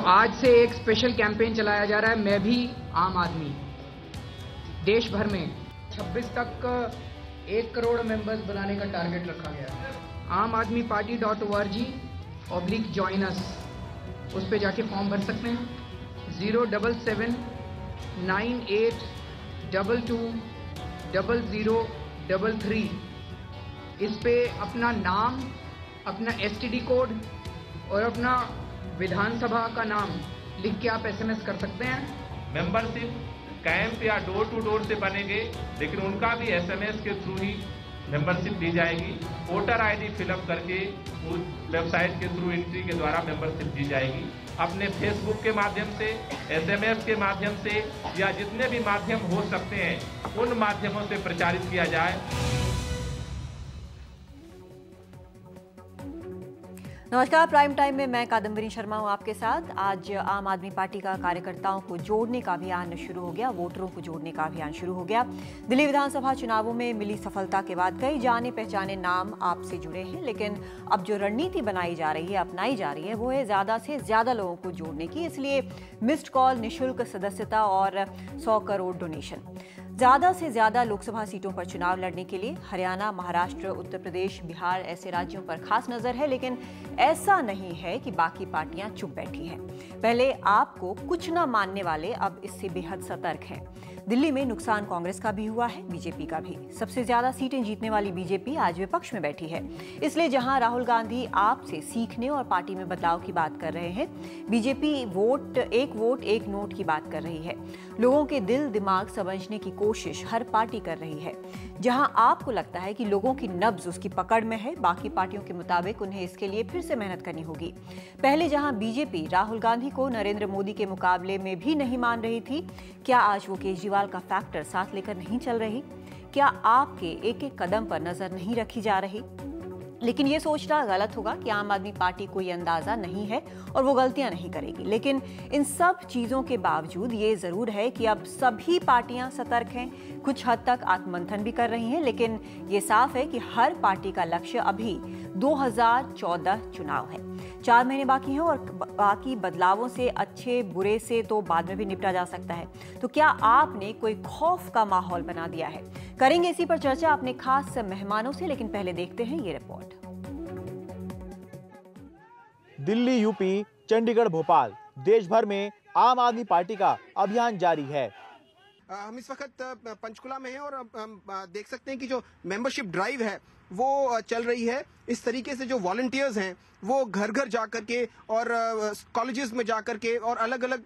आज से एक स्पेशल कैंपेन चलाया जा रहा है, मैं भी आम आदमी। देश भर में 26 तक 1 करोड़ मेंबर्स बनाने का टारगेट रखा गया है। आम आदमी party.org/join us, उस पे जाके फॉर्म भर सकते हैं। 07798220033 इस पे अपना नाम, अपना STD कोड और अपना विधानसभा का नाम लिख के आप SMS कर सकते हैं। मेंबरशिप कैंप या डोर टू डोर से बनेंगे, लेकिन उनका भी SMS के थ्रू ही मेंबरशिप दी जाएगी। वोटर ID फिलअप करके उस वेबसाइट के थ्रू एंट्री के द्वारा मेंबरशिप दी जाएगी। अपने फेसबुक के माध्यम से, SMS के माध्यम से या जितने भी माध्यम हो सकते हैं उन माध्यमों से प्रचारित किया जाए। नमस्कार, प्राइम टाइम में मैं कादम्बरी शर्मा हूं आपके साथ। आज आम आदमी पार्टी का कार्यकर्ताओं को जोड़ने का अभियान शुरू हो गया, वोटरों को जोड़ने का अभियान शुरू हो गया। दिल्ली विधानसभा चुनावों में मिली सफलता के बाद कई जाने पहचाने नाम आपसे जुड़े हैं, लेकिन अब जो रणनीति बनाई जा रही है, अपनाई जा रही है, वो है ज्यादा से ज्यादा लोगों को जोड़ने की। इसलिए मिस्ड कॉल, निःशुल्क सदस्यता और 100 करोड़ डोनेशन। ज्यादा से ज्यादा लोकसभा सीटों पर चुनाव लड़ने के लिए हरियाणा, महाराष्ट्र, उत्तर प्रदेश, बिहार ऐसे राज्यों पर खास नजर है, लेकिन ऐसा नहीं है कि बाकी पार्टियां चुप बैठी हैं। पहले आपको कुछ न मानने वाले अब इससे बेहद सतर्क हैं। दिल्ली में नुकसान कांग्रेस का भी हुआ है, बीजेपी का भी। सबसे ज्यादा सीटें जीतने वाली बीजेपी आज विपक्ष में बैठी है। इसलिए जहां राहुल गांधी आपसे सीखने और पार्टी में बदलाव की बात कर रहे हैं, बीजेपी वोट एक नोट की बात कर रही है। लोगों के दिल दिमाग समझने की कोशिश हर पार्टी कर रही है। जहां आपको लगता है कि लोगों की नब्ज उसकी पकड़ में है, बाकी पार्टियों के मुताबिक उन्हें इसके लिए फिर से मेहनत करनी होगी। पहले जहां बीजेपी राहुल गांधी को नरेंद्र मोदी के मुकाबले में भी नहीं मान रही थी, क्या आज वो केजरीवाल का फैक्टर साथ लेकर नहीं चल रही? क्या आपके एक एक कदम पर नजर नहीं रखी जा रही? लेकिन ये सोचना गलत होगा कि आम आदमी पार्टी कोई अंदाजा नहीं है और वो गलतियां नहीं करेगी। लेकिन इन सब चीजों के बावजूद ये जरूर है कि अब सभी पार्टियां सतर्क हैं, कुछ हद तक आत्ममंथन भी कर रही हैं, लेकिन ये साफ है कि हर पार्टी का लक्ष्य अभी 2014 चुनाव है। 4 महीने बाकी हैं और बाकी बदलावों से, अच्छे बुरे से तो बाद में भी निपटा जा सकता है। तो क्या आपने कोई खौफ का माहौल बना दिया है? करेंगे इसी पर चर्चा अपने खास मेहमानों से, लेकिन पहले देखते हैं ये रिपोर्ट। दिल्ली, यूपी, चंडीगढ़, भोपाल, देश भर में आम आदमी पार्टी का अभियान जारी है। हम इस वक्त पंचकुला में हैं और हम देख सकते हैं कि जो मेंबरशिप ड्राइव है वो चल रही है। इस तरीके से जो वॉलंटियर्स हैं वो घर घर जाकर के और कॉलेजेस में जाकर के और अलग अलग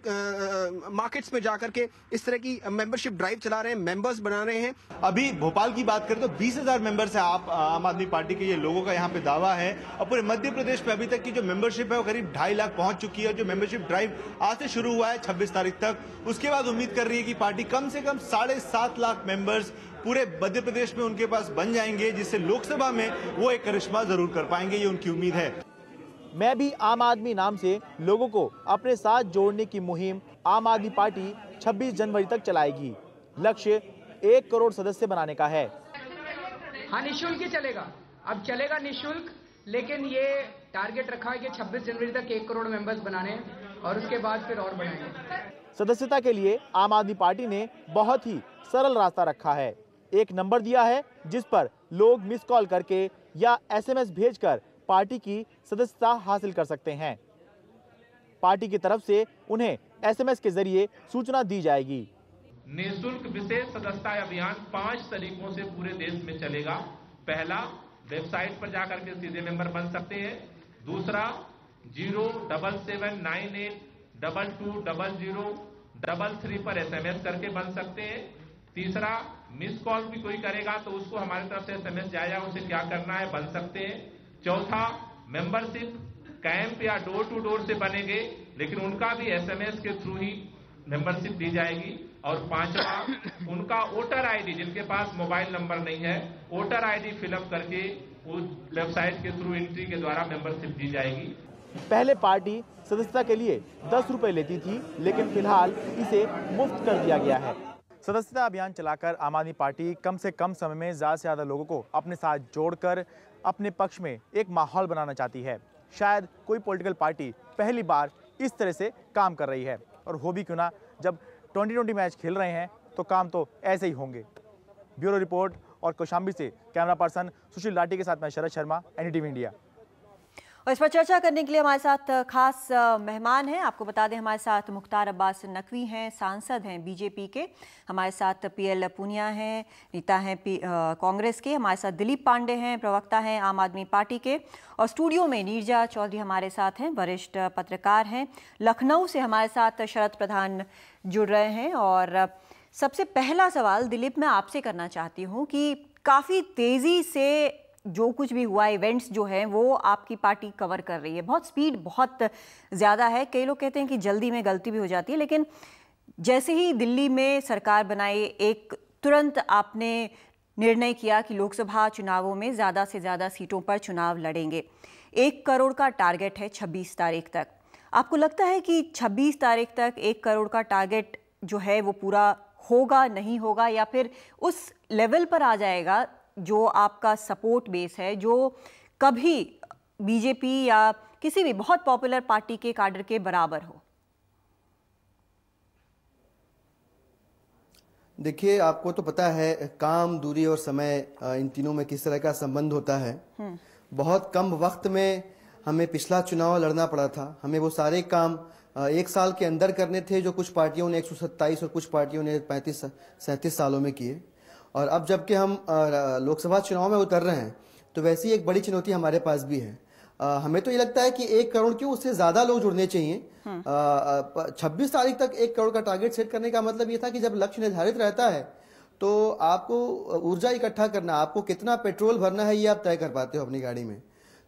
मार्केट्स में जाकर के इस तरह की मेंबरशिप ड्राइव चला रहे हैं, मेंबर्स बना रहे हैं। अभी भोपाल की बात करें तो 20,000 मेंबर्स है आम आदमी पार्टी के, ये लोगों का यहाँ पे दावा है। और पूरे मध्य प्रदेश में अभी तक की जो मेंबरशिप है वो करीब 2.5 लाख पहुंच चुकी है। जो मेंबरशिप ड्राइव आज से शुरू हुआ है 26 तारीख तक, उसके बाद उम्मीद कर रही है कि पार्टी कम से कम 7.5 लाख मेंबर्स पूरे मध्य प्रदेश में उनके पास बन जाएंगे, जिससे लोकसभा में वो एक करिश्मा जरूर कर पाएंगे, ये उनकी उम्मीद है। मैं भी आम आदमी नाम से लोगों को अपने साथ जोड़ने की मुहिम आम आदमी पार्टी 26 जनवरी तक चलाएगी। लक्ष्य 1 करोड़ सदस्य बनाने का है। हाँ, निःशुल्क ही चलेगा, अब चलेगा निःशुल्क, लेकिन ये टारगेट रखा है कि 26 जनवरी तक 1 करोड़ मेंबर्स बनाने हैं और उसके बाद फिर और बढ़ाएंगे। सदस्यता के लिए आम आदमी पार्टी ने बहुत ही सरल रास्ता रखा है। एक नंबर दिया है जिस पर लोग मिस कॉल करके या SMS भेजकर पार्टी की सदस्यता हासिल कर सकते हैं। पार्टी की तरफ से उन्हें SMS के जरिए सूचना दी जाएगी। निःशुल्क विशेष सदस्यता अभियान 5 तरीकों से पूरे देश में चलेगा। पहला, वेबसाइट पर जाकर के सीधे मेंबर बन सकते हैं। दूसरा, 07798220033 पर SMS करके बन सकते हैं। तीसरा, मिस कॉल भी कोई करेगा तो उसको हमारी तरफ से SMS जाएगा, उसे क्या करना है, बन सकते हैं। चौथा, मेंबरशिप कैंप या डोर टू डोर से बनेंगे, लेकिन उनका भी SMS के थ्रू ही मेंबरशिप दी जाएगी। और पांचवा, उनका वोटर ID, जिनके पास मोबाइल नंबर नहीं है, वोटर ID फिलअप करके उस वेबसाइट के थ्रू एंट्री के द्वारा मेंबरशिप दी जाएगी। पहले पार्टी सदस्यता के लिए 10 रुपए लेती थी, लेकिन फिलहाल इसे मुफ्त कर दिया गया है। सदस्यता अभियान चलाकर आम आदमी पार्टी कम से कम समय में ज्यादा से ज्यादा लोगों को अपने साथ जोड़कर अपने पक्ष में एक माहौल बनाना चाहती है। शायद कोई पॉलिटिकल पार्टी पहली बार इस तरह से काम कर रही है। और हो भी क्यों ना, जब 2020 मैच खेल रहे हैं तो काम तो ऐसे ही होंगे। ब्यूरो रिपोर्ट और कौशाम्बी से कैमरा पर्सन सुशील लाठी के साथ मैं शरद शर्मा, NDTV इंडिया। और इस पर चर्चा करने के लिए हमारे साथ खास मेहमान हैं। आपको बता दें हमारे साथ मुख्तार अब्बास नकवी हैं, सांसद हैं बीजेपी के। हमारे साथ PL पूनिया हैं, नेता हैं कांग्रेस के। हमारे साथ दिलीप पांडे हैं, प्रवक्ता हैं आम आदमी पार्टी के। और स्टूडियो में नीरजा चौधरी हमारे साथ हैं, वरिष्ठ पत्रकार हैं। लखनऊ से हमारे साथ शरद प्रधान जुड़ रहे हैं। और सबसे पहला सवाल दिलीप मैं आपसे करना चाहती हूँ कि काफ़ी तेज़ी से जो कुछ भी हुआ, इवेंट्स जो हैं वो आपकी पार्टी कवर कर रही है। बहुत स्पीड बहुत ज़्यादा है। कई लोग कहते हैं कि जल्दी में गलती भी हो जाती है, लेकिन जैसे ही दिल्ली में सरकार बनाई, एक तुरंत आपने निर्णय किया कि लोकसभा चुनावों में ज़्यादा से ज़्यादा सीटों पर चुनाव लड़ेंगे। 1 करोड़ का टारगेट है 26 तारीख तक। आपको लगता है कि 26 तारीख तक 1 करोड़ का टारगेट जो है वो पूरा होगा, नहीं होगा, या फिर उस लेवल पर आ जाएगा जो आपका सपोर्ट बेस है, जो कभी बीजेपी या किसी भी बहुत पॉपुलर पार्टी के काडर के बराबर हो? देखिए, आपको तो पता है काम, दूरी और समय, इन तीनों में किस तरह का संबंध होता है। बहुत कम वक्त में हमें पिछला चुनाव लड़ना पड़ा था। हमें वो सारे काम 1 साल के अंदर करने थे जो कुछ पार्टियों ने 127 और कुछ पार्टियों ने 35-37 सालों में किए। और अब जबकि हम लोकसभा चुनाव में उतर रहे हैं तो वैसी एक बड़ी चुनौती हमारे पास भी है। हमें तो ये लगता है कि 1 करोड़ क्यों, उससे ज़्यादा लोग जुड़ने चाहिए। 26 तारीख तक 1 करोड़ का टारगेट सेट करने का मतलब ये था कि जब लक्ष्य निर्धारित रहता है तो आपको ऊर्जा इकट्ठा करना, आपको कितना पेट्रोल भरना है ये आप तय कर पाते हो अपनी गाड़ी में।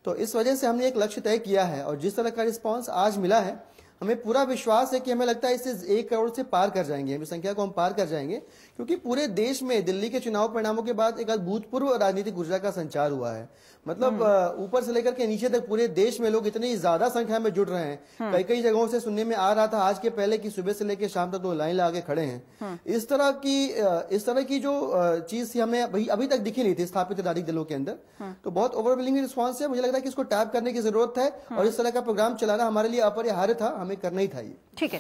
तो इस वजह से हमने एक लक्ष्य तय किया है और जिस तरह का रिस्पॉन्स आज मिला है, हमें पूरा विश्वास है कि हमें लगता है इसे 1 करोड़ से पार कर जाएंगे, हम इस संख्या को हम पार कर जाएंगे। क्योंकि पूरे देश में दिल्ली के चुनाव परिणामों के बाद एक अभूतपूर्व राजनीतिक ऊर्जा का संचार हुआ है। मतलब ऊपर से लेकर के नीचे तक पूरे देश में लोग इतनी ज्यादा संख्या में जुड़ रहे हैं। कई जगहों से सुनने में आ रहा था आज के पहले कि सुबह से लेकर शाम तक तो लाइन लगा के खड़े हैं। इस तरह की जो चीज थी हमें अभी तक दिखी नहीं थी स्थापित राजनीतिक दलों के अंदर। तो बहुत ओवरवेलमिंग रिस्पॉन्स है। मुझे लगता है कि इसको टैप करने की जरूरत है और इस तरह का प्रोग्राम चलाना हमारे लिए अपरिहार्य था, हमें करना ही था ये। ठीक है,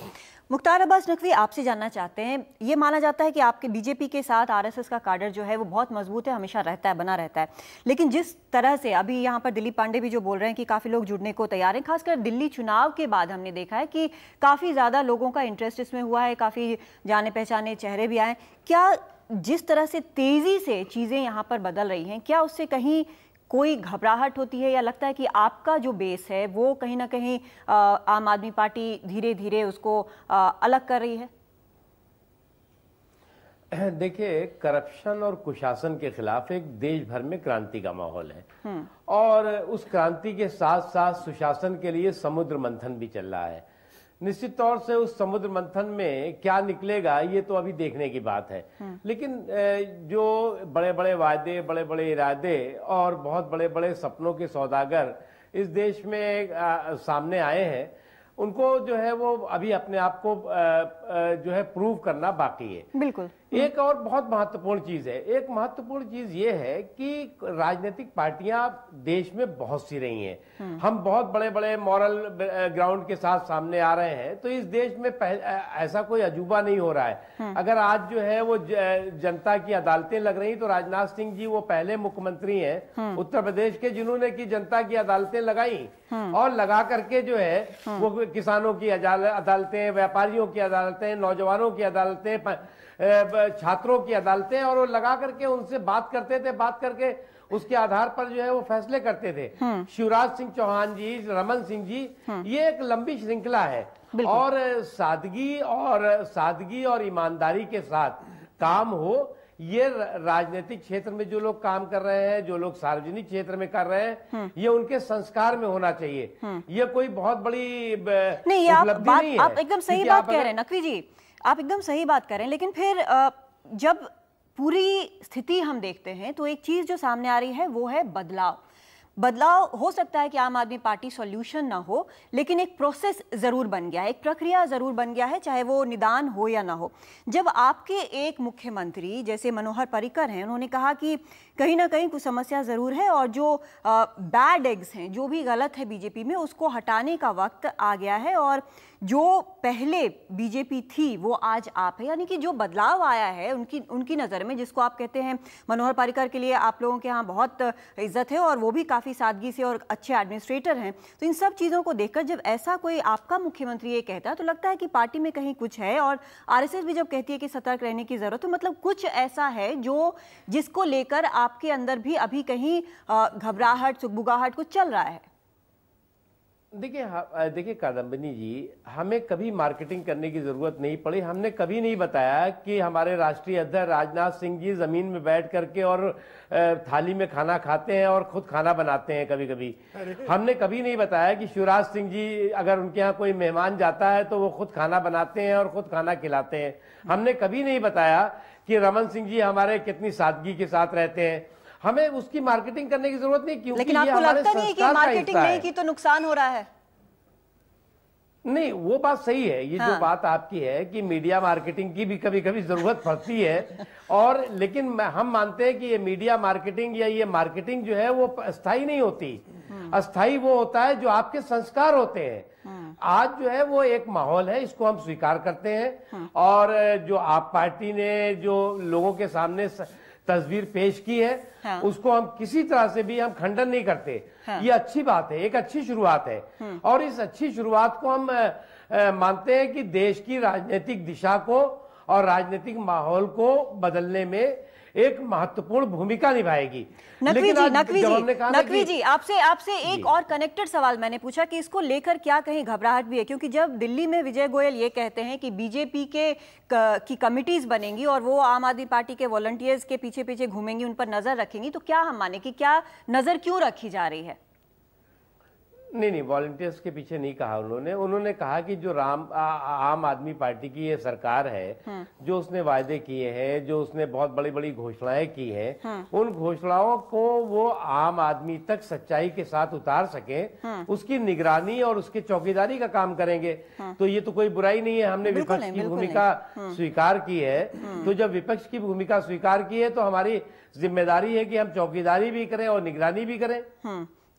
मुख्तार अब्बास नकवी आपसे जानना चाहते हैं, ये माना जाता है कि आपके बीजेपी के साथ RSS का काडर जो है वो बहुत मजबूत है, हमेशा रहता है, बना रहता है। लेकिन जिस तरह से अभी यहाँ पर दिलीप पांडे भी जो बोल रहे हैं कि काफ़ी लोग जुड़ने को तैयार हैं, खासकर दिल्ली चुनाव के बाद हमने देखा है कि काफ़ी ज़्यादा लोगों का इंटरेस्ट इसमें हुआ है, काफ़ी जाने पहचाने चेहरे भी आए। क्या जिस तरह से तेज़ी से चीज़ें यहाँ पर बदल रही हैं, क्या उससे कहीं कोई घबराहट होती है या लगता है कि आपका जो बेस है वो कहीं ना कहीं आम आदमी पार्टी धीरे धीरे उसको अलग कर रही है? देखिए, करप्शन और कुशासन के खिलाफ एक देश भर में क्रांति का माहौल है और उस क्रांति के साथ साथ सुशासन के लिए समुद्र मंथन भी चल रहा है। निश्चित तौर से उस समुद्र मंथन में क्या निकलेगा ये तो अभी देखने की बात है। लेकिन जो बड़े बड़े वायदे, बड़े बड़े इरादे और बहुत बड़े बड़े सपनों के सौदागर इस देश में सामने आए हैं, उनको जो है वो अभी अपने आप को जो है प्रूव करना बाकी है। बिल्कुल। एक और बहुत महत्वपूर्ण चीज है, एक महत्वपूर्ण चीज ये है कि राजनीतिक पार्टियां देश में बहुत सी रही हैं। हम बहुत बड़े बड़े मॉरल ग्राउंड के साथ सामने आ रहे हैं, तो इस देश में ऐसा कोई अजूबा नहीं हो रहा है। अगर आज जो है वो जनता की अदालतें लग रही, तो राजनाथ सिंह जी वो पहले मुख्यमंत्री हैं उत्तर प्रदेश के जिन्होंने की जनता की अदालतें लगाई और लगा करके जो है वो किसानों की अदालतें, व्यापारियों की अदालतें, नौजवानों की अदालतें, छात्रों की अदालतें, और वो लगा करके उनसे बात करते थे, बात करके उसके आधार पर जो है वो फैसले करते थे। शिवराज सिंह चौहान जी, रमन सिंह जी, ये एक लंबी श्रृंखला है और सादगी और ईमानदारी के साथ काम हो, ये राजनीतिक क्षेत्र में जो लोग काम कर रहे हैं, जो लोग सार्वजनिक क्षेत्र में कर रहे हैं, ये उनके संस्कार में होना चाहिए। ये कोई बहुत बड़ी उपलब्धि नहीं है। आप एकदम सही बात कह रहे हैं नकवी जी, आप एकदम सही बात कर रहे हैं। लेकिन फिर जब पूरी स्थिति हम देखते हैं तो एक चीज जो सामने आ रही है वो है बदलाव। बदलाव हो सकता है कि आम आदमी पार्टी सॉल्यूशन ना हो, लेकिन एक प्रोसेस जरूर बन गया है, एक प्रक्रिया जरूर बन गया है, चाहे वो निदान हो या ना हो। जब आपके एक मुख्यमंत्री जैसे मनोहर पर्रिकर हैं, उन्होंने कहा कि कहीं ना कहीं कुछ समस्या ज़रूर है और जो बैड एग्स हैं, जो भी गलत है बीजेपी में, उसको हटाने का वक्त आ गया है। और जो पहले बीजेपी थी वो आज आप है, यानी कि जो बदलाव आया है उनकी नज़र में, जिसको आप कहते हैं मनोहर पर्रिकर के लिए आप लोगों के यहाँ बहुत इज्जत है और वो भी काफ़ी सादगी से और अच्छे एडमिनिस्ट्रेटर हैं। तो इन सब चीज़ों को देखकर जब ऐसा कोई आपका मुख्यमंत्री ये कहता है तो लगता है कि पार्टी में कहीं कुछ है। और आरएसएस भी जब कहती है कि सतर्क रहने की ज़रूरत, तो मतलब कुछ ऐसा है जिसको लेकर आपके अंदर भी अभी कहीं घबराहट, सुगबुगाहट कुछ चल रहा है। देखिए कादम्बिनी जी, हमें कभी मार्केटिंग करने की जरूरत नहीं पड़ी। हमने कभी नहीं बताया कि हमारे राष्ट्रीय अध्यक्ष राजनाथ सिंह जी जमीन में बैठ करके और थाली में खाना खाते हैं और खुद खाना बनाते हैं कभी कभी। हमने कभी नहीं बताया कि शिवराज सिंह जी अगर उनके यहाँ कोई मेहमान जाता है तो वो खुद खाना बनाते हैं और खुद खाना खिलाते हैं। हमने कभी नहीं बताया कि रमन सिंह जी हमारे कितनी सादगी के साथ रहते हैं। हमें उसकी मार्केटिंग करने की जरूरत नहीं, क्योंकि लेकिन आपको लगता नहीं है कि मार्केटिंग नहीं की तो नुकसान हो रहा है? नहीं, वो बात सही है। ये जो बात आपकी है कि मीडिया मार्केटिंग की भी कभी कभी जरूरत पड़ती है, और लेकिन हम मानते हैं कि ये मीडिया मार्केटिंग या ये मार्केटिंग जो है वो अस्थायी नहीं होती। अस्थायी वो होता है जो आपके संस्कार होते हैं। आज जो है वो एक माहौल है, इसको हम स्वीकार करते हैं। और जो आप पार्टी ने जो लोगों के सामने तस्वीर पेश की है, उसको हम किसी तरह से भी हम खंडन नहीं करते। ये अच्छी बात है, एक अच्छी शुरुआत है। और इस अच्छी शुरुआत को हम मानते हैं कि देश की राजनीतिक दिशा को और राजनीतिक माहौल को बदलने में एक महत्वपूर्ण भूमिका निभाएगी। नकवी जी, आपसे एक और कनेक्टेड सवाल मैंने पूछा कि इसको लेकर क्या कहीं घबराहट भी है, क्योंकि जब दिल्ली में विजय गोयल ये कहते हैं कि बीजेपी की कमिटीज बनेंगी और वो आम आदमी पार्टी के वॉलंटियर्स के पीछे पीछे घूमेंगी, उन पर नजर रखेंगी, तो क्या हम माने कि क्या नजर क्यों रखी जा रही है? नहीं, वॉलंटियर्स के पीछे नहीं कहा उन्होंने कहा कि जो आम आदमी पार्टी की ये सरकार है, जो उसने वायदे किए हैं, जो उसने बहुत बड़ी बड़ी घोषणाएं की हैं, उन घोषणाओं को वो आम आदमी तक सच्चाई के साथ उतार सके, उसकी निगरानी और उसकी चौकीदारी का काम करेंगे। तो ये तो कोई बुराई नहीं है। हमने विपक्ष की भूमिका स्वीकार की है, तो जब विपक्ष की भूमिका स्वीकार की है तो हमारी जिम्मेदारी है कि हम चौकीदारी भी करें और निगरानी भी करें।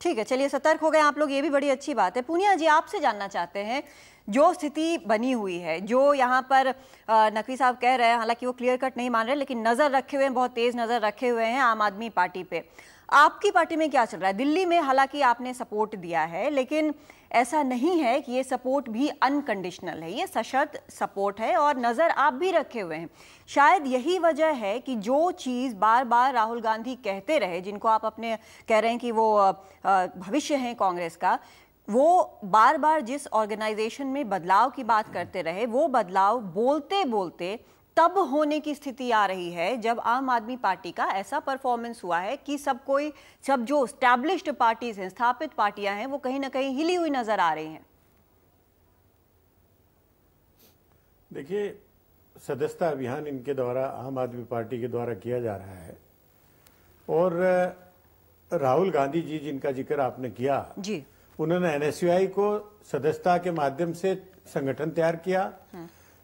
ठीक है, चलिए सतर्क हो गए आप लोग, ये भी बड़ी अच्छी बात है। पूनिया जी, आपसे जानना चाहते हैं, जो स्थिति बनी हुई है, जो यहाँ पर नकवी साहब कह रहे हैं, हालांकि वो क्लियर कट नहीं मान रहे, लेकिन नज़र रखे हुए हैं, बहुत तेज़ नज़र रखे हुए हैं आम आदमी पार्टी पे। आपकी पार्टी में क्या चल रहा है? दिल्ली में हालांकि आपने सपोर्ट दिया है, लेकिन ऐसा नहीं है कि ये सपोर्ट भी अनकंडीशनल है, ये सशर्त सपोर्ट है और नज़र आप भी रखे हुए हैं। शायद यही वजह है कि जो चीज़ बार बार राहुल गांधी कहते रहे, जिनको आप अपने कह रहे हैं कि वो भविष्य हैं कांग्रेस का, वो बार बार जिस ऑर्गेनाइजेशन में बदलाव की बात करते रहे, वो बदलाव बोलते बोलते तब होने की स्थिति आ रही है जब आम आदमी पार्टी का ऐसा परफॉर्मेंस हुआ है कि सब जो एस्टैब्लिश्ड पार्टीज हैं, स्थापित पार्टियां हैं, वो कहीं ना कहीं हिली हुई नजर आ रही हैं। देखिए, सदस्यता अभियान इनके द्वारा, आम आदमी पार्टी के द्वारा किया जा रहा है, और राहुल गांधी जी जिनका जिक्र आपने किया जी, उन्होंने एनएसयूआई को सदस्यता के माध्यम से संगठन तैयार किया,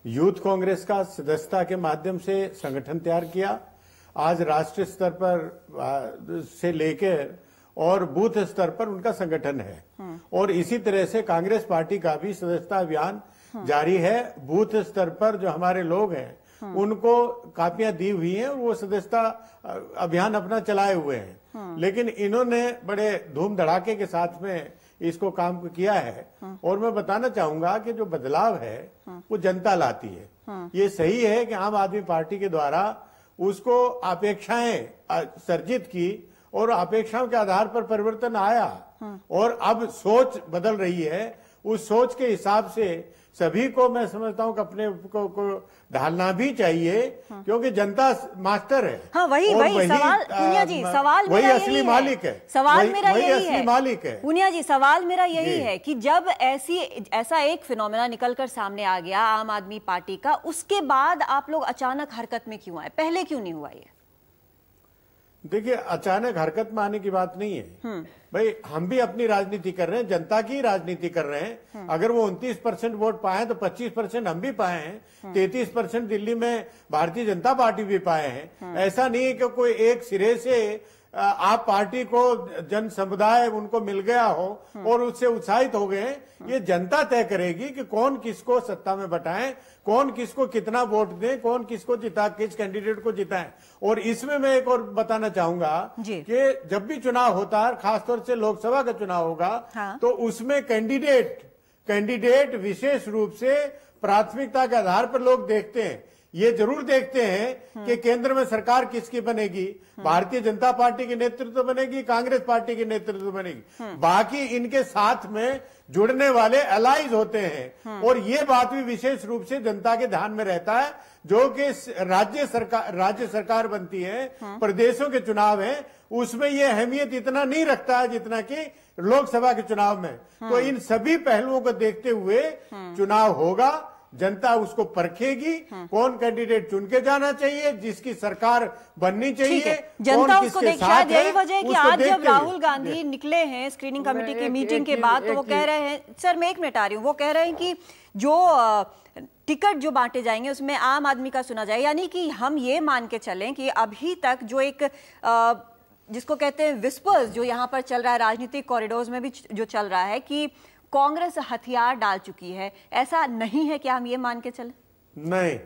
यूथ कांग्रेस का सदस्यता के माध्यम से संगठन तैयार किया। आज राष्ट्रीय स्तर पर से लेकर और बूथ स्तर पर उनका संगठन है, और इसी तरह से कांग्रेस पार्टी का भी सदस्यता अभियान जारी है। बूथ स्तर पर जो हमारे लोग हैं उनको कापियां दी हुई हैं, वो सदस्यता अभियान अपना चलाए हुए हैं। लेकिन इन्होंने बड़े धूम धड़ाके के साथ में इसको काम किया है, और मैं बताना चाहूंगा कि जो बदलाव है वो जनता लाती है। ये सही है कि आम आदमी पार्टी के द्वारा उसको अपेक्षाएं सर्जित की और अपेक्षाओं के आधार पर परिवर्तन आया, और अब सोच बदल रही है। उस सोच के हिसाब से सभी को मैं समझता हूं कि अपने को ढालना भी चाहिए, क्योंकि जनता मास्टर है। हाँ, वही सवाल पूनिया जी, सवाल वही असली मालिक है, सवाल मेरा यही असली मालिक है। पूनिया जी, सवाल मेरा यही है कि जब ऐसा एक फिनोमेना निकलकर सामने आ गया आम आदमी पार्टी का, उसके बाद आप लोग अचानक हरकत में क्यों आए? पहले क्यों नहीं हुआ ये? देखिए, अचानक हरकत में आने की बात नहीं है भाई। हम भी अपनी राजनीति कर रहे हैं, जनता की राजनीति कर रहे हैं। अगर वो 29% वोट पाए तो 25% हम भी पाए हैं, 33% दिल्ली में भारतीय जनता पार्टी भी पाए हैं। ऐसा नहीं है कि कोई एक सिरे से आप पार्टी को जन समुदाय उनको मिल गया हो और उससे उत्साहित हो गए। ये जनता तय करेगी कि कौन किसको सत्ता में बैठाएं, कौन किसको कितना वोट दें, कौन किसको जिता, किस कैंडिडेट को जिताएं। और इसमें मैं एक और बताना चाहूंगा कि जब भी चुनाव होता है, खासतौर से लोकसभा का चुनाव होगा, तो उसमें कैंडिडेट विशेष रूप से प्राथमिकता के आधार पर लोग देखते हैं। ये जरूर देखते हैं कि केंद्र में सरकार किसकी बनेगी, भारतीय जनता पार्टी की नेतृत्व बनेगी, कांग्रेस पार्टी की नेतृत्व बनेगी। बाकी इनके साथ में जुड़ने वाले अलाइज होते हैं। और ये बात भी विशेष रूप से जनता के ध्यान में रहता है, जो कि राज्य सरकार बनती है, प्रदेशों के चुनाव है, उसमें ये अहमियत इतना नहीं रखता है जितना कि लोकसभा के चुनाव में। तो इन सभी पहलुओं को देखते हुए चुनाव होगा, जनता उसको परखेगी, कौन कैंडिडेट चुन के जाना चाहिए, जिसकी सरकार बननी चाहिए, जनता उसको देख। शायद यही वजह है कि आज जब राहुल गांधी निकले हैं स्क्रीनिंग कमेटी की मीटिंग के बाद, तो वो कह रहे हैं, सर मैं 1 मिनट आ रही हूँ, वो कह रहे हैं कि जो टिकट जो बांटे जाएंगे उसमें आम आदमी का सुना जाए। यानी कि हम ये मान के चलें कि अभी तक जो एक जिसको कहते हैं विस्पर्स जो यहाँ पर चल रहा है, राजनीतिक कॉरिडोर्स में भी जो चल रहा है कि कांग्रेस हथियार डाल चुकी है, ऐसा नहीं है? क्या हम ये मान के चले? नहीं,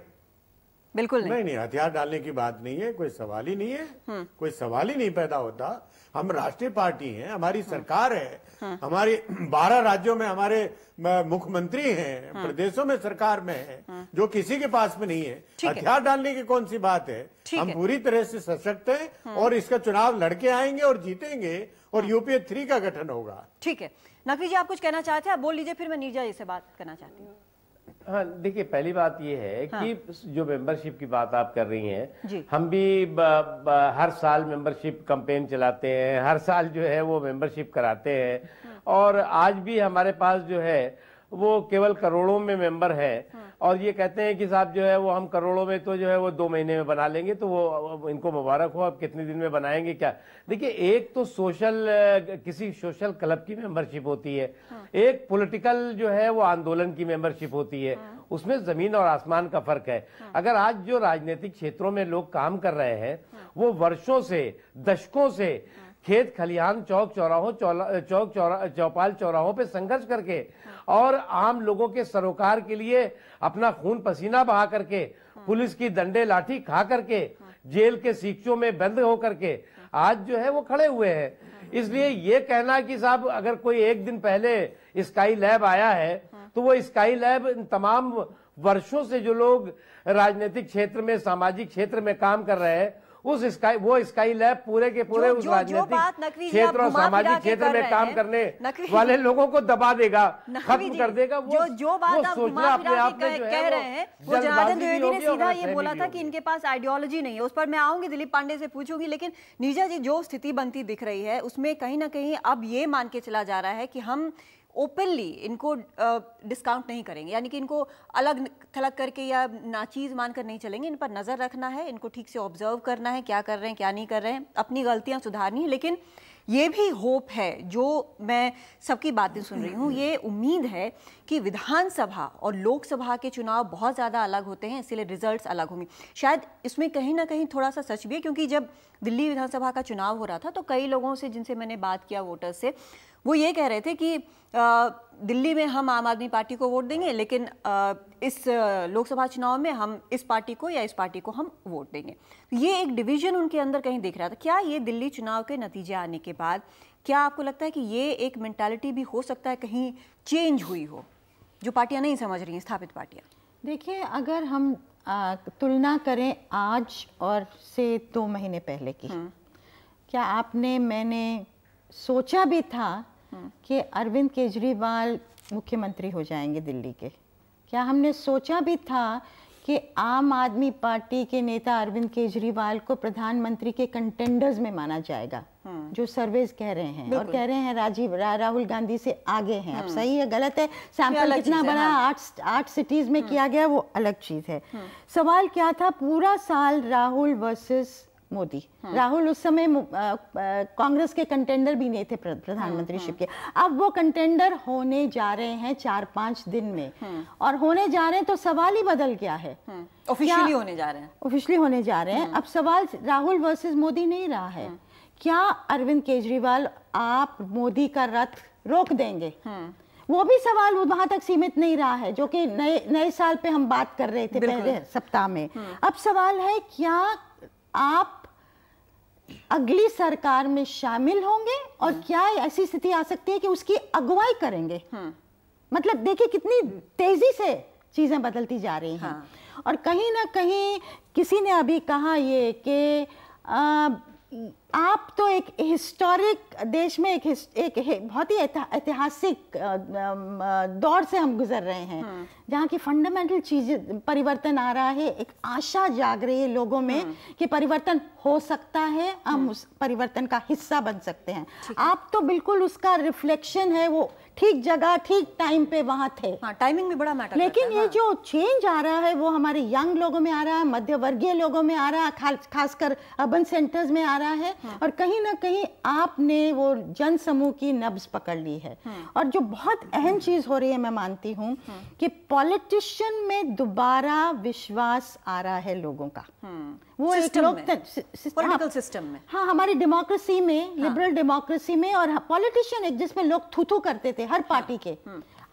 बिल्कुल नहीं। नहीं, हथियार डालने की बात नहीं है, कोई सवाल ही नहीं है, कोई सवाल ही नहीं पैदा होता। हम राष्ट्रीय पार्टी हैं, हमारी सरकार है, हमारी 12 राज्यों में हमारे मुख्यमंत्री हैं, प्रदेशों में सरकार में है, जो किसी के पास में नहीं है। हथियार डालने की कौन सी बात है? हम पूरी तरह से सशक्त हैं और इसका चुनाव लड़के आएंगे और जीतेंगे और यूपीए 3 का गठन होगा। ठीक है, नकवी जी आप कुछ कहना चाहते हैं, आप बोल लीजिए, फिर मैं नीरजा जी से बात करना चाहती हूँ। हाँ, देखिए, पहली बात ये है कि जो मेंबरशिप की बात आप कर रही हैं, हम भी हर साल मेंबरशिप कैंपेन चलाते हैं, हर साल जो है वो मेंबरशिप कराते हैं, और आज भी हमारे पास जो है वो केवल करोड़ों में मेंबर है। और ये कहते हैं कि साहब जो है वो हम करोड़ों में तो जो है वो 2 महीने में बना लेंगे, तो वो इनको मुबारक हो, अब कितने दिन में बनाएंगे क्या। देखिए, एक तो किसी सोशल क्लब की मेंबरशिप होती है, एक पॉलिटिकल जो है वो आंदोलन की मेंबरशिप होती है, उसमें जमीन और आसमान का फर्क है। अगर आज जो राजनीतिक क्षेत्रों में लोग काम कर रहे हैं, वो वर्षों से, दशकों से खेत खलिहान, चौपाल चौराहों पे संघर्ष करके और आम लोगों के सरोकार के लिए अपना खून पसीना बहा करके, पुलिस की डंडे लाठी खा करके, जेल के सीखचों में बंद होकर के आज जो है वो खड़े हुए हैं। इसलिए ये कहना कि साहब अगर कोई एक दिन पहले स्काई लैब आया है, तो वो स्काई लैब तमाम वर्षों से जो लोग राजनीतिक क्षेत्र में, सामाजिक क्षेत्र में काम कर रहे हैं, वो स्काई लैब पूरे के पूरे उस राजनीतिक क्षेत्र और सामाजिक क्षेत्र में काम करने वाले लोगों को दबा देगा, खत्म कर देगा। जो बात आप घुमा फिरा के कह रहे हैं, वो जनार्दन द्विवेदी ने सीधा ये बोला था कि इनके पास आइडियोलॉजी नहीं है। उस पर मैं आऊंगी, दिलीप पांडे से पूछूंगी, लेकिन नीरजा जी जो स्थिति बनती दिख रही है उसमें कहीं ना कहीं अब ये मान के चला जा रहा है कि हम ओपनली इनको डिस्काउंट नहीं करेंगे, यानी कि इनको अलग थलग करके या नाचीज मानकर नहीं चलेंगे। इन पर नजर रखना है, इनको ठीक से ऑब्जर्व करना है, क्या कर रहे हैं क्या नहीं कर रहे हैं, अपनी गलतियां सुधारनी है। लेकिन ये भी होप है, जो मैं सबकी बातें सुन रही हूँ, ये उम्मीद है कि विधानसभा और लोकसभा के चुनाव बहुत ज़्यादा अलग होते हैं, इसलिए रिजल्ट्स अलग होंगे। शायद इसमें कहीं ना कहीं थोड़ा सा सच भी है, क्योंकि जब दिल्ली विधानसभा का चुनाव हो रहा था तो कई लोगों से जिनसे मैंने बात किया, वोटर्स से, वो ये कह रहे थे कि दिल्ली में हम आम आदमी पार्टी को वोट देंगे, लेकिन इस लोकसभा चुनाव में हम इस पार्टी को या इस पार्टी को हम वोट देंगे। ये एक डिवीजन उनके अंदर कहीं दिख रहा था। क्या ये दिल्ली चुनाव के नतीजे आने के बाद क्या आपको लगता है कि ये एक मेंटालिटी भी हो सकता है कहीं चेंज हुई हो, जो पार्टियां नहीं समझ रही हैं, स्थापित पार्टियां? देखिए, अगर हम तुलना करें आज और से 2 महीने पहले की, क्या मैंने सोचा भी था कि अरविंद केजरीवाल मुख्यमंत्री हो जाएंगे दिल्ली के? क्या हमने सोचा भी था कि आम आदमी पार्टी के नेता अरविंद केजरीवाल को प्रधानमंत्री के कंटेंडर्स में माना जाएगा, जो सर्वेज कह रहे हैं, और कह रहे हैं राहुल गांधी से आगे हैं। अब सही है गलत है, सैंपल कितना बड़ा, 8 सिटीज में किया गया, वो अलग चीज है। सवाल क्या था, पूरा साल राहुल वर्सेस मोदी। राहुल उस समय कांग्रेस के कंटेंडर भी नहीं थे प्रधानमंत्रीशिप के। अब वो कंटेंडर होने जा रहे हैं 4-5 दिन में, और होने जा रहे हैं तो सवाल ही बदल गया है। ऑफिशियली होने जा रहे हैं, ऑफिशियली होने जा रहे हैं। अब सवाल राहुल वर्सेस मोदी नहीं रहा है। क्या अरविंद केजरीवाल आप मोदी का रथ रोक देंगे? वो भी सवाल वहां तक सीमित नहीं रहा है, जो कि नए साल पे हम बात कर रहे थे पहले सप्ताह में। अब सवाल है, क्या आप अगली सरकार में शामिल होंगे, और क्या ऐसी स्थिति आ सकती है कि उसकी अगुवाई करेंगे? मतलब देखिए कितनी तेजी से चीजें बदलती जा रही हैं। और कहीं ना कहीं किसी ने अभी कहा ये कि आप तो एक हिस्टोरिक देश में एक बहुत ही ऐतिहासिक दौर से हम गुजर रहे हैं, जहाँ की फंडामेंटल चीजें परिवर्तन आ रहा है। एक आशा जाग रही है लोगों में कि परिवर्तन हो सकता है, हम उस परिवर्तन का हिस्सा बन सकते हैं। आप तो बिल्कुल उसका रिफ्लेक्शन है, वो ठीक जगह ठीक टाइम पे वहां थे। टाइमिंग में बड़ा मैटर लेकिन करता है। ये जो चेंज आ रहा है वो हमारे यंग लोगों में आ रहा है, मध्य वर्गीय लोगों में आ रहा है, खासकर अर्बन सेंटर्स में आ रहा है। और कहीं ना कहीं आपने वो जन समूह की नब्ज पकड़ ली है। और जो बहुत अहम चीज हो रही है, मैं मानती हूँ कि पॉलिटिशियन में दोबारा विश्वास आ रहा है लोगों का। वो एक पॉलिटिकल सिस्टम में, हाँ, हमारी डेमोक्रेसी में, लिबरल डेमोक्रेसी में, और पॉलिटिशियन एक जिसमें लोग थू करते थे हर पार्टी के,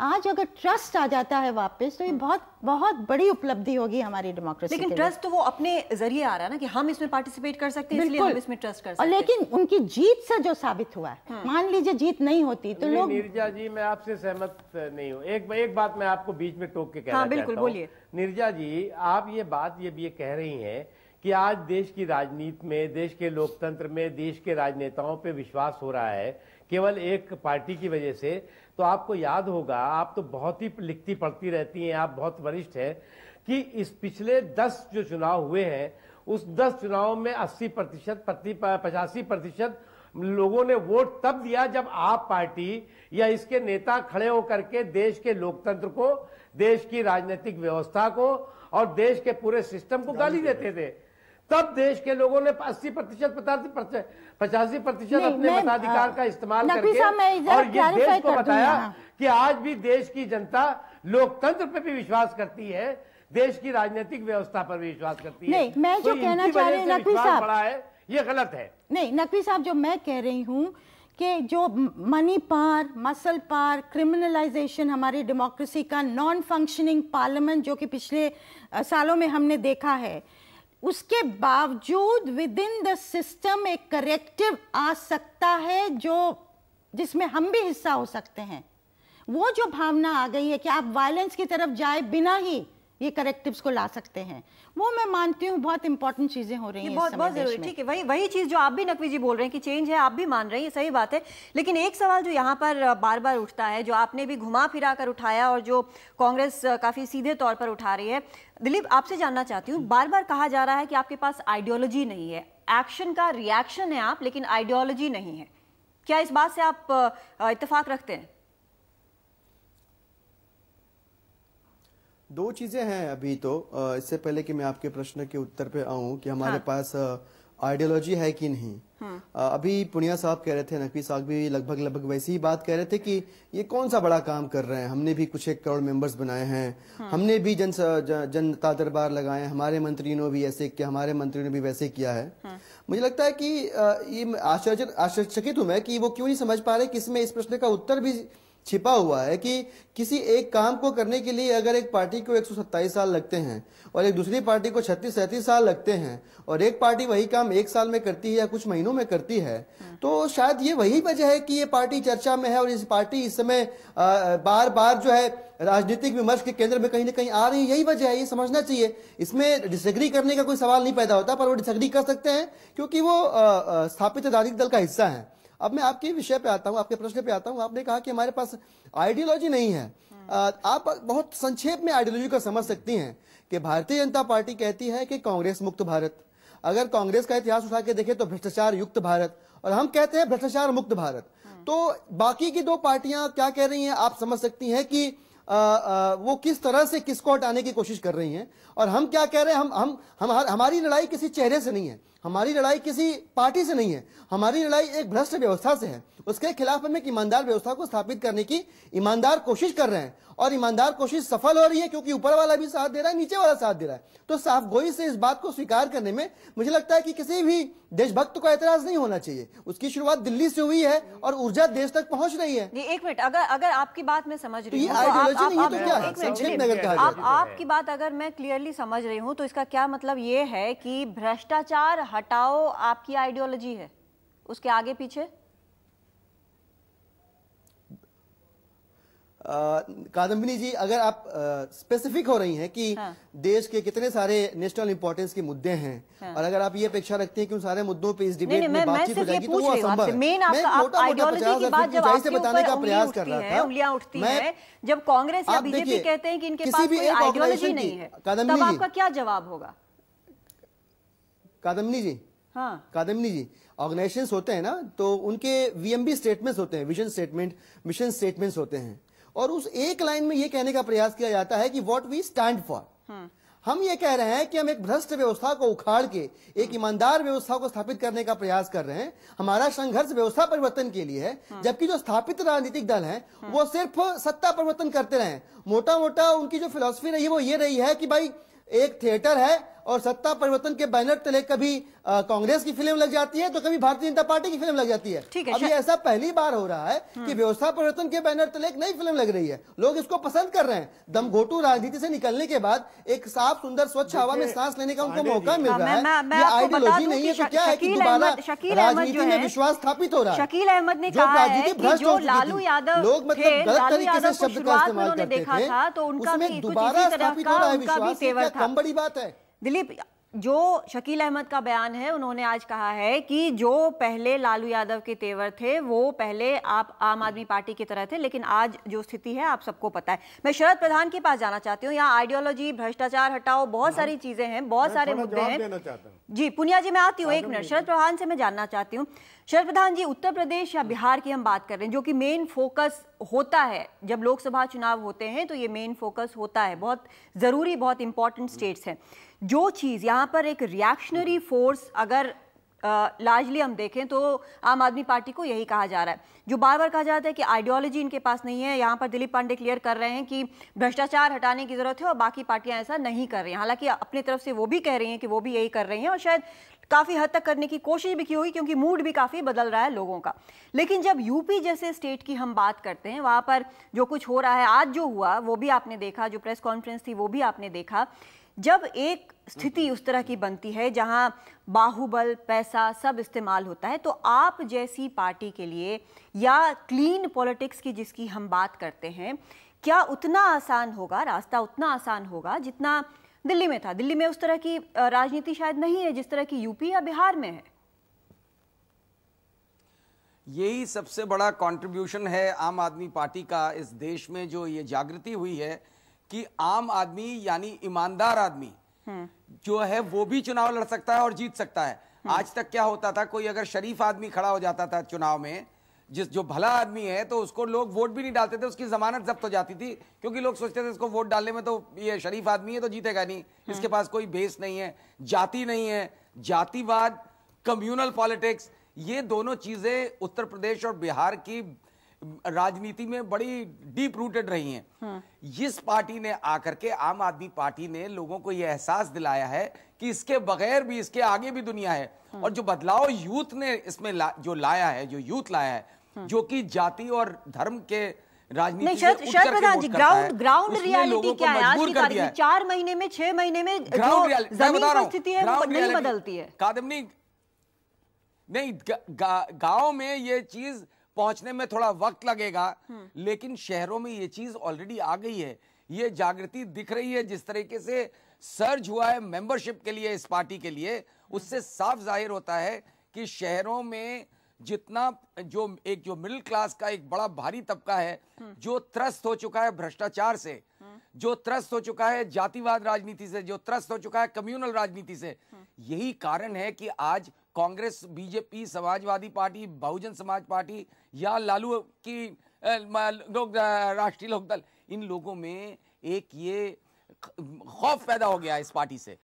आज अगर ट्रस्ट आ जाता है वापस, तो ये बहुत बहुत बड़ी उपलब्धि होगी हमारी डेमोक्रेसी। लेकिन ट्रस्ट तो वो अपने जरिए आ रहा है ना, कि हम इसमें पार्टिसिपेट कर सकते हैं, इसलिए हम इसमें ट्रस्ट कर सकते हैं। लेकिन उनकी जीत से जो साबित हुआ है, मान लीजिए जीत नहीं होती तो लोग। नीरजा जी, मैं आपसे सहमत नहीं हूँ। एक बात मैं आपको बीच में टोक के कहना हाँ, बिल्कुल बोलिए। नीरजा जी, आप ये कह रही हैं कि आज देश की राजनीति में, देश के लोकतंत्र में, देश के राजनेताओं पे विश्वास हो रहा है केवल एक पार्टी की वजह से। तो आपको याद होगा, आप तो बहुत ही लिखती पढ़ती रहती हैं, आप बहुत वरिष्ठ हैं, कि इस पिछले 10 जो चुनाव हुए हैं, उस 10 चुनावों में 80%, 85% लोगों ने वोट तब दिया जब आप पार्टी या इसके नेता खड़े होकर के देश के लोकतंत्र को, देश की राजनीतिक व्यवस्था को और देश के पूरे सिस्टम को गाली देते थे। तब देश के लोगों ने 80%, 85% अपने मताधिकार का इस्तेमाल करके और ये देश को बताया कि आज भी देश की जनता लोकतंत्र पे भी विश्वास करती है, देश की राजनीतिक व्यवस्था पर भी विश्वास करती है। नहीं, मैं जो कहना चाह रही हूँ नकवी साहब, ये गलत है। नहीं नकवी साहब, जो मैं कह रही हूँ कि जो मनी पार, मसल पार, क्रिमिनलाइजेशन, हमारी डेमोक्रेसी का नॉन फंक्शनिंग पार्लियामेंट जो कि पिछले सालों में हमने देखा है, उसके बावजूद विद इन द सिस्टम एक करेक्टिव आ सकता है, जो जिसमें हम भी हिस्सा हो सकते हैं। वो जो भावना आ गई है कि आप वायलेंस की तरफ जाए बिना ही ये करेक्टिव्स को ला सकते हैं, वो मैं मानती हूँ बहुत इंपॉर्टेंट चीजें हो रही हैं। बहुत जरूरी, ठीक है। वही चीज जो आप भी नकवी जी बोल रहे हैं कि चेंज है, आप भी मान रही हैं, सही बात है। लेकिन एक सवाल जो यहाँ पर बार बार उठता है, जो आपने भी घुमा फिरा कर उठाया और जो कांग्रेस काफी सीधे तौर पर उठा रही है, दिलीप आपसे जानना चाहती हूँ, बार बार कहा जा रहा है कि आपके पास आइडियोलॉजी नहीं है, एक्शन का रिएक्शन है आप, लेकिन आइडियोलॉजी नहीं है। क्या इस बात से आप इत्तेफाक रखते हैं? दो चीजें हैं अभी तो, इससे पहले कि मैं आपके प्रश्न के उत्तर पे आऊं कि हमारे पास आइडियोलॉजी है कि नहीं। अभी पुनिया साहब कह रहे थे, नकवी साहब भी लगभग वैसी ही बात कह रहे थे कि ये कौन सा बड़ा काम कर रहे हैं, हमने भी कुछ 1 करोड़ मेंबर्स बनाए हैं, हमने भी जनता दरबार लगाए हैं, हमारे मंत्रियों ने भी ऐसे किया, हमारे मंत्रियों ने भी वैसे किया है। मुझे लगता है कि ये आश्चर्यचकित हूं मैं कि वो क्यों नहीं समझ पा रहे कि इसमें इस प्रश्न का उत्तर भी छिपा हुआ है कि किसी एक काम को करने के लिए अगर एक पार्टी को 127 साल लगते हैं और एक दूसरी पार्टी को 36-37 साल लगते हैं और एक पार्टी वही काम 1 साल में करती है या कुछ महीनों में करती है, तो शायद ये वही वजह है कि ये पार्टी चर्चा में है और इस पार्टी इस समय बार बार जो है राजनीतिक विमर्श के केंद्र में कहीं ना कहीं आ रही है। यही वजह है, ये समझना चाहिए। इसमें डिसएग्री करने का कोई सवाल नहीं पैदा होता, पर वो डिसएग्री कर सकते हैं क्योंकि वो स्थापित राजनीतिक दल का हिस्सा है। अब मैं आपके विषय पे आता हूं, आपके प्रश्न पे आता हूं। आपने कहा कि हमारे पास आइडियोलॉजी नहीं है। आप बहुत संक्षेप में आइडियोलॉजी को समझ सकती हैं कि भारतीय जनता पार्टी कहती है कि कांग्रेस मुक्त भारत, अगर कांग्रेस का इतिहास उठा के देखें तो भ्रष्टाचार युक्त भारत, और हम कहते हैं भ्रष्टाचार मुक्त भारत। तो बाकी की दो पार्टियां क्या कह रही हैं आप समझ सकती हैं कि वो किस तरह से किसको हटाने की कोशिश कर रही हैं, और हम क्या कह रहे हैं। हमारी लड़ाई किसी चेहरे से नहीं है, हमारी लड़ाई किसी पार्टी से नहीं है, हमारी लड़ाई एक भ्रष्ट व्यवस्था से है। उसके खिलाफ हम एक ईमानदार व्यवस्था को स्थापित करने की ईमानदार कोशिश कर रहे हैं और ईमानदार कोशिश सफल हो रही है क्योंकि ऊपर वाला भी साथ दे रहा है, नीचे वाला साथ दे रहा है। तो साफ गोई से इस बात को स्वीकार करने में मुझे लगता है कि किसी भी देशभक्त को ऐतराज नहीं होना चाहिए। उसकी शुरुआत दिल्ली से हुई है और ऊर्जा देश तक पहुंच रही है। एक मिनट, अगर आपकी बात मैं समझ रही हूँ, आपकी बात अगर मैं क्लियरली समझ रही हूँ, तो इसका क्या मतलब ये है कि भ्रष्टाचार हटाओ आपकी आइडियोलॉजी है, उसके आगे पीछे? कादम्बिनी जी, अगर आप स्पेसिफिक हो रही हैं कि देश के कितने सारे नेशनल इंपॉर्टेंस के मुद्दे हैं और अगर आप ये अपेक्षा रखते हैं कि उन सारे मुद्दों पे इस डिबेट में बातचीत हो जाएगी तो वो असंभव है। मैं मोटा-मोटा 50,000 से बताने का प्रयास कर रहा था। उंगलियां उठती हैं जब कांग्रेस या बीजेपी कहते हैं कि इनके पास कोई आइडियोलॉजी नहीं है, तब आपका क्या जवाब होगा? कादम्बिनी जी, कादम्बिनी जी, ऑर्गेनाइजेशंस होते हैं ना, तो उनके वीएमबी स्टेटमेंट्स होते हैं, विजन स्टेटमेंट, मिशन स्टेटमेंट्स होते हैं और उस एक लाइन में यह कहने का प्रयास किया जाता है कि व्हाट वी स्टैंड फॉर। हम ये कह रहे हैं कि हम एक भ्रष्ट व्यवस्था को उखाड़ के एक ईमानदार व्यवस्था को स्थापित करने का प्रयास कर रहे हैं। हमारा संघर्ष व्यवस्था परिवर्तन के लिए है, जबकि जो स्थापित राजनीतिक दल हैं वो सिर्फ सत्ता परिवर्तन करते रहे। मोटा मोटा उनकी जो फिलॉसफी रही है वो ये रही है कि भाई एक थिएटर है और सत्ता परिवर्तन के बैनर तले कभी कांग्रेस की फिल्म लग जाती है तो कभी भारतीय जनता पार्टी की फिल्म लग जाती है। अब ये ऐसा पहली बार हो रहा है कि व्यवस्था परिवर्तन के बैनर तले एक नई फिल्म लग रही है, लोग इसको पसंद कर रहे हैं। दमघोटू राजनीति से निकलने के बाद एक साफ सुंदर स्वच्छ हवा में सांस लेने का उनको मौका मिल रहा है। ये आइडियोलॉजी नहीं है तो क्या है कि दोबारा राजनीति में विश्वास स्थापित हो रहा है। शकील अहमद ने कहा है कि जो लालू यादव लोग मतलब गलत तरीके से शब्द का इस्तेमाल करते थे, उसमें दोबारा स्थापित हो रहा है विश्वास, कम बड़ी बात है। दिलीप, जो शकील अहमद का बयान है, उन्होंने आज कहा है कि जो पहले लालू यादव के तेवर थे वो पहले आप आम आदमी पार्टी की तरह थे, लेकिन आज जो स्थिति है आप सबको पता है। मैं शरद प्रधान के पास जाना चाहती हूँ। यहाँ आइडियोलॉजी, भ्रष्टाचार हटाओ, बहुत सारी चीजें हैं, बहुत सारे मुद्दे हैं। जी पुनिया जी, मैं आती हूँ, एक मिनट। शरद प्रधान से मैं जानना चाहती हूँ, शरद प्रधान जी, उत्तर प्रदेश या बिहार की हम बात कर रहे हैं जो कि मेन फोकस होता है जब लोकसभा चुनाव होते हैं, तो ये मेन फोकस होता है, बहुत जरूरी, बहुत इंपॉर्टेंट स्टेट्स हैं। जो चीज़ यहाँ पर एक रिएक्शनरी फोर्स अगर लार्जली हम देखें तो आम आदमी पार्टी को यही कहा जा रहा है, जो बार बार कहा जाता है कि आइडियोलॉजी इनके पास नहीं है। यहाँ पर दिलीप पांडे क्लियर कर रहे हैं कि भ्रष्टाचार हटाने की जरूरत है और बाकी पार्टियां ऐसा नहीं कर रही हैं। हालांकि अपनी तरफ से वो भी कह रही हैं कि वो भी यही कर रही हैं और शायद काफ़ी हद तक करने की कोशिश भी की होगी क्योंकि मूड भी काफ़ी बदल रहा है लोगों का। लेकिन जब यूपी जैसे स्टेट की हम बात करते हैं, वहाँ पर जो कुछ हो रहा है, आज जो हुआ वो भी आपने देखा, जो प्रेस कॉन्फ्रेंस थी वो भी आपने देखा। जब एक स्थिति उस तरह की बनती है जहां बाहुबल, पैसा सब इस्तेमाल होता है, तो आप जैसी पार्टी के लिए या क्लीन पॉलिटिक्स की जिसकी हम बात करते हैं, क्या उतना आसान होगा, रास्ता उतना आसान होगा जितना दिल्ली में था? दिल्ली में उस तरह की राजनीति शायद नहीं है जिस तरह की यूपी या बिहार में है। यही सबसे बड़ा कंट्रीब्यूशन है आम आदमी पार्टी का इस देश में, जो ये जागृति हुई है कि आम आदमी यानी ईमानदार आदमी जो है वो भी चुनाव लड़ सकता है और जीत सकता है। आज तक क्या होता था, कोई अगर शरीफ आदमी खड़ा हो जाता था चुनाव में, जो भला आदमी है, तो उसको लोग वोट भी नहीं डालते थे, उसकी जमानत जब्त हो जाती थी क्योंकि लोग सोचते थे इसको वोट डालने में तो ये शरीफ आदमी है तो जीतेगा नहीं, इसके पास कोई बेस नहीं है, जाति नहीं है। जातिवाद, कम्युनल पॉलिटिक्स, ये दोनों चीजें उत्तर प्रदेश और बिहार की राजनीति में बड़ी डीप रूटेड रही हैं। इस पार्टी ने आकर के, आम आदमी पार्टी ने लोगों को यह एहसास दिलाया है कि इसके बगैर भी, इसके आगे भी दुनिया है। और जो बदलाव यूथ ने इसमें जो लाया है, जो यूथ लाया है, जो कि जाति और धर्म के राजनीति से उठ करके वोट करता है, ग्राउंड रियलिटी क्या है आज की तारीख में? 4 महीने में, 6 महीने में जमीन पर स्थिति है वो नहीं बदलती है। कादम्बिनी, नहीं, गांव में ये चीज पहुंचने में थोड़ा वक्त लगेगा, लेकिन शहरों में ये चीज ऑलरेडी आ गई है। ये जागृति दिख रही है, जिस तरीके से सर्ज हुआ है मेंबरशिप के लिए इस पार्टी के लिए, उससे साफ जाहिर होता है कि शहरों में जितना जो मिडिल क्लास का एक बड़ा भारी तबका है, जो त्रस्त हो चुका है भ्रष्टाचार से, जो त्रस्त हो चुका है जातिवाद राजनीति से, जो त्रस्त हो चुका है कम्युनल राजनीति से, यही कारण है कि आज Congress, BJP, Samajwadi party, Bahujan Samaj party या लालू की राष्ट्रीय लोकदल, इन लोगों में एक ये खौफ पैदा हो गया इस पार्टी से